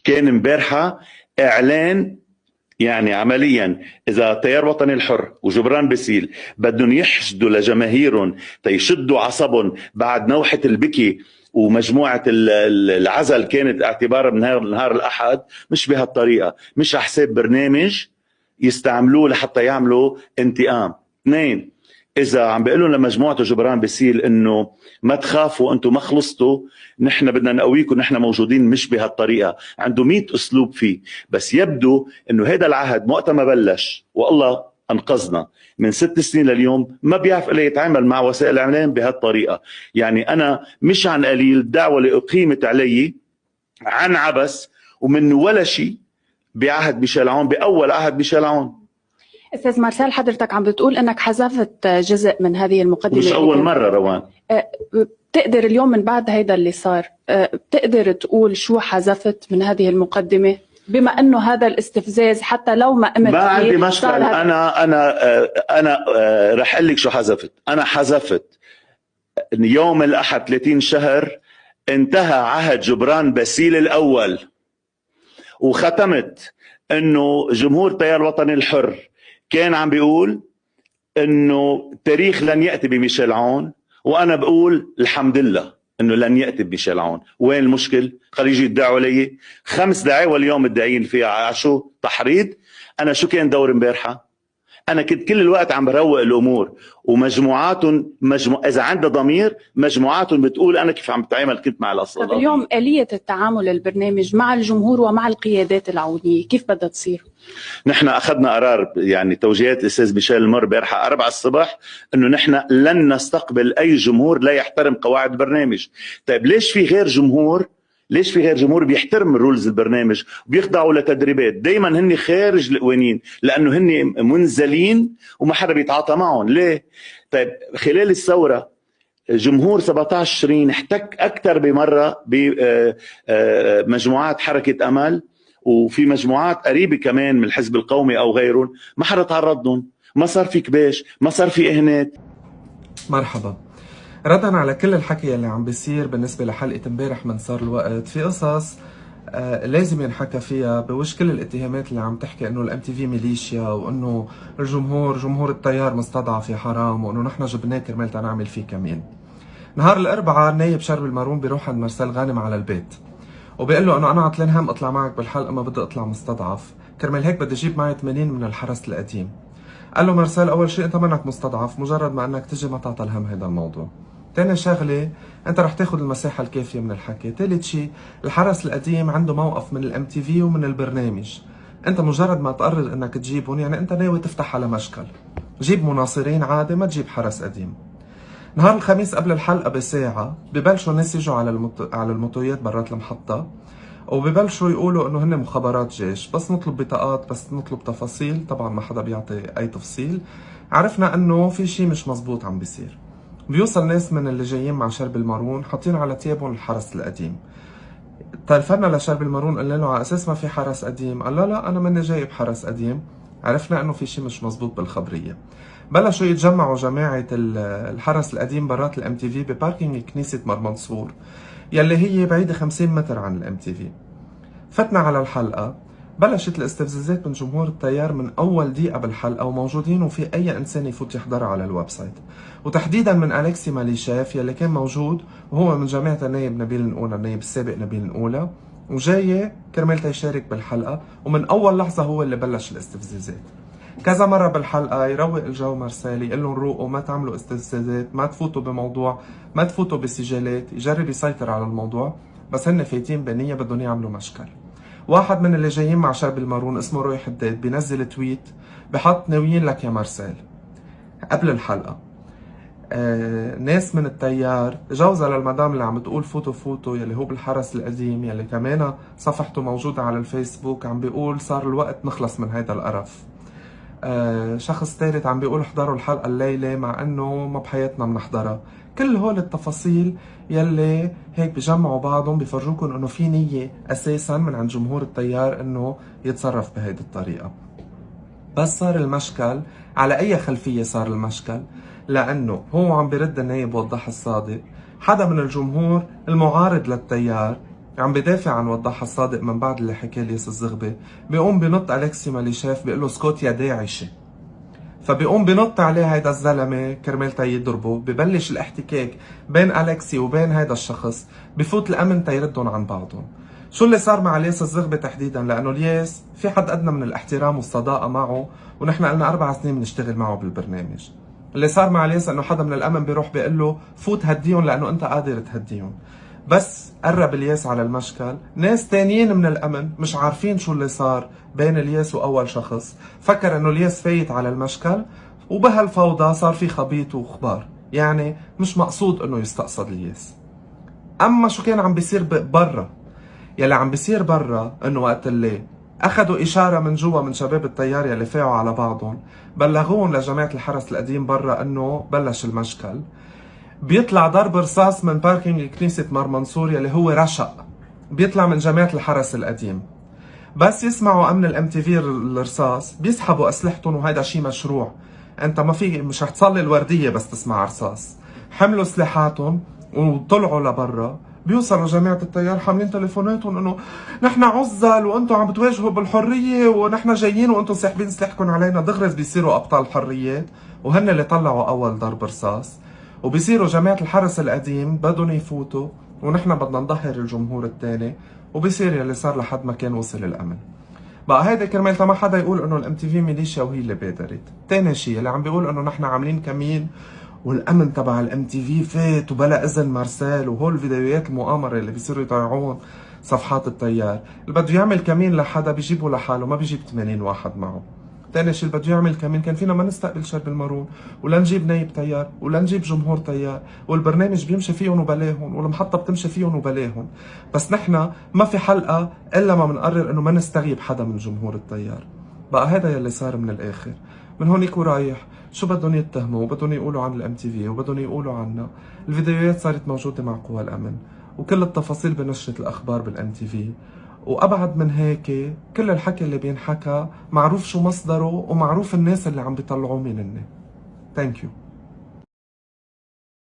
كان امبارحة إعلان، يعني عمليا إذا التيار الوطني الحر وجبران باسيل بدهم يحشدوا لجماهيرهم تيشدوا عصبهم بعد نوحة البكي ومجموعة العزل كانت اعتبارا من نهار الأحد، مش بهالطريقة، مش على حساب برنامج يستعملوه لحتى يعملوا انتقام. اثنين، إذا عم بيقولوا لمجموعة جبران باسيل إنه ما تخافوا أنتم ما خلصتوا، نحن بدنا نقويكم، نحن موجودين، مش بهالطريقة. عنده 100 أسلوب فيه، بس يبدو إنه هذا العهد وقت ما بلش والله أنقذنا من 6 سنين لليوم ما بيعرف إلا يتعامل مع وسائل الإعلام بهالطريقة. يعني أنا مش عن قليل الدعوة اللي أقيمت علي عن عبث ومن ولا شيء بعهد ميشيل عون، بأول عهد ميشيل عون. استاذ مارسيل، حضرتك عم بتقول انك حذفت جزء من هذه المقدمه، مش اول مره روان. بتقدر اليوم من بعد هيدا اللي صار بتقدر تقول شو حذفت من هذه المقدمه، بما انه هذا الاستفزاز حتى لو ما قمت ما عندي مشكل. انا رح اقول لك شو حذفت. انا حذفت يوم الاحد 30 شهر انتهى عهد جبران باسيل الاول، وختمت انه جمهور التيار الوطني الحر كان عم بيقول انه التاريخ لن يأتي بميشيل عون، وانا بقول الحمد لله انه لن يأتي بميشيل عون. وين المشكل؟ خلي يجي يدعوا علي 5 دعاوى اليوم مدعيين فيها على شو؟ تحريض. انا شو كان دور امبارحه؟ انا كنت كل الوقت عم بروق الامور، ومجموعاتهم اذا عندها ضمير مجموعاتهم بتقول انا كيف عم بتعامل كنت مع الاصوات. طب اليوم آلية التعامل البرنامج مع الجمهور ومع القيادات العونية كيف بدها تصير؟ نحن اخذنا قرار، يعني توجيهات الاستاذ ميشيل المر امبارحه 4 الصبح، انه نحن لن نستقبل اي جمهور لا يحترم قواعد البرنامج. طيب ليش في غير جمهور؟ ليش في غير جمهور بيحترم رولز البرنامج وبيخضعوا لتدريبات؟ دايما هن خارج القوانين لانه هن منزلين وما حدا بيتعاطى معهم. ليه؟ طيب خلال الثوره جمهور 17 تشرين احتك اكثر بمره بمجموعات حركه امل، وفي مجموعات قريبه كمان من الحزب القومي او غيرهم، ما حدا تعرض لهم، ما صار في كباش، ما صار في اهانات. مرحبا. ردا على كل الحكي اللي عم بيصير بالنسبة لحلقة امبارح من صار الوقت، في قصص لازم ينحكى فيها بوش كل الاتهامات اللي عم تحكي انه الام تي في ميليشيا، وانه جمهور التيار مستضعف يا حرام، وانه نحن جبناه كرمال تنعمل فيه كمين. نهار الاربعاء النايب شرب المارون بيروح عند مارسيل غانم على البيت وبيقول له انه انا عطلان هم اطلع معك بالحلقة، ما بدي اطلع مستضعف، كرمال هيك بدي اجيب معي 80 من الحرس القديم. قال له مارسيل اول شيء انت منك مستضعف، مجرد ما انك تجي ما تعطى الهم هذا الموضوع. تاني شغلة انت رح تاخد المساحة الكافية من الحكي. تالت شيء الحرس القديم عنده موقف من الام تي في ومن البرنامج، انت مجرد ما تقرر انك تجيبهم يعني انت ناوي تفتح على مشكل، جيب مناصرين عادي، ما تجيب حرس قديم. نهار الخميس قبل الحلقة بساعة ببلشوا الناس يجوا على الموتويات برات المحطة، وببلشوا يقولوا انه هن مخابرات جيش، بس نطلب بطاقات، بس نطلب تفاصيل، طبعا ما حدا بيعطي اي تفصيل. عرفنا انه في شيء مش مزبوط عم بيصير. بيوصل ناس من اللي جايين مع شرب المارون حاطين على تيابهم الحرس القديم. تلفنا لشرب المارون قلنا له على اساس ما في حرس قديم، قال لا انا ماني جايب حرس قديم. عرفنا انه في شيء مش مزبوط بالخبريه. بلشوا يتجمعوا جماعه الحرس القديم برات الام تي في بباركينج كنيسه مرمنصور يلي هي بعيده 50 متر عن الام تي في. فتنا على الحلقه، بلشت الاستفزازات من جمهور التيار من اول دقيقه بالحلقه، وموجودين وفي اي انسان يفوت يحضرها على الويب سايت، وتحديدا من الكسي ماليشاف يلي كان موجود وهو من جامعه النايب نبيل الأولى، النايب السابق نبيل الأولى، وجاي كرمال تيشارك بالحلقه، ومن اول لحظه هو اللي بلش الاستفزازات. كذا مره بالحلقه يروق الجو مارسيل، يقول لهم روقوا، ما تعملوا استفزازات، ما تفوتوا بموضوع، ما تفوتوا بسجالات، يجرب يسيطر على الموضوع، بس هن فايتين بنيه بدهم يعملوا مشكل. واحد من اللي جايين مع شرب المارون اسمه روي حداد بينزل تويت بحط ناويين لك يا مارسيل. قبل الحلقة ناس من التيار جوزة للمدام اللي عم تقول فوتوا يلي هو بالحرس القديم، يلي كمان صفحته موجودة على الفيسبوك، عم بيقول صار الوقت نخلص من هيدا القرف. شخص ثالث عم بيقول احضروا الحلقة الليلة مع انه ما بحياتنا بنحضرها. كل هول التفاصيل يلي هيك بجمعوا بعضهم بيفرجوكم انه في نية اساسا من عند جمهور التيار انه يتصرف بهيدي الطريقة. بس صار المشكل على اي خلفية؟ صار المشكل لانه هو عم بيرد النايب وضح الصادق، حدا من الجمهور المعارض للتيار عم بدافع عن وضاح الصادق من بعد اللي حكاه الياس الزغبي، بيقوم بنط أليكسي ماليشيف بيقول له اسكت يا داعشة. فبيقوم بنط عليه هيدا الزلمة كرمال تيضربه، ببلش الاحتكاك بين أليكسي وبين هيدا الشخص، بفوت الأمن تيردهم عن بعضهم. شو اللي صار مع الياس الزغبي تحديدا؟ لأنه الياس في حد أدنى من الاحترام والصداقة معه، ونحن قلنا 4 سنين بنشتغل معه بالبرنامج. اللي صار مع الياس انه حدا من الامن بيروح بيقول له فوت هديهم لانه انت قادر تهديهم. بس قرب الياس على المشكل، ناس تانيين من الامن مش عارفين شو اللي صار بين الياس واول شخص، فكر انه الياس فايت على المشكل، وبهالفوضى صار في خبيط واخبار، يعني مش مقصود انه يستقصد الياس. اما شو كان عم بيصير برا، يلي عم بيصير برا انه وقت اللي اخذوا اشاره من جوا من شباب التيار يلي فاعوا على بعضهم، بلغوهم لجماعه الحرس القديم برا انه بلش المشكل. بيطلع ضرب رصاص من باركينج كنيسه مار منصور يلي هو رشق، بيطلع من جماعه الحرس القديم. بس يسمعوا امن الام تي في الرصاص بيسحبوا اسلحتهم، وهيدا شيء مشروع، انت ما في مش رح تصلي الورديه بس تسمع رصاص. حملوا سلاحاتهم وطلعوا لبرا، بيوصلوا جماعة التيار حاملين تليفوناتهم انه نحن عزل وانتم عم بتواجهوا بالحرية ونحن جايين وانتم ساحبين سلاحكم علينا، دغري بيصيروا ابطال حريات، وهن اللي طلعوا اول ضرب رصاص. وبيصيروا جماعة الحرس القديم بدهم يفوتوا ونحن بدنا نظهر الجمهور الثاني، وبيصير يلي صار لحد ما كان وصل الامن. بقى هيدا كرمال ما حدا يقول انه الام تي في ميليشيا وهي اللي بادرت. تاني شيء اللي عم بيقول انه نحن عاملين كمين والامن تبع الام تي في فات وبلا اذن مارسيل، وهول الفيديوهات المؤامره اللي بيصيروا يطيعون صفحات التيار، اللي بده يعمل كمين لحدا بيجيبه لحاله، ما بيجيب 80 واحد معه. تاني شيء اللي بده يعمل كمين كان فينا ما نستقبل شرب المارون، ولا نجيب نايب تيار، ولا نجيب جمهور تيار، والبرنامج بيمشي فيهم وبلاهم، والمحطه بتمشي فيهم وبلاهم. بس نحن ما في حلقه الا ما بنقرر انه ما نستغيب حدا من جمهور التيار. بقى هذا يلي صار من الاخر. من هونيك ورايح شو بدهم يتهموا وبدهم يقولوا عن الام تي في وبدهم يقولوا عنا، الفيديوهات صارت موجوده مع قوى الامن، وكل التفاصيل بنشرة الاخبار بالام تي في. وابعد من هيك كل الحكي اللي بينحكى معروف شو مصدره ومعروف الناس اللي عم بيطلعوه منه. ثانك يو.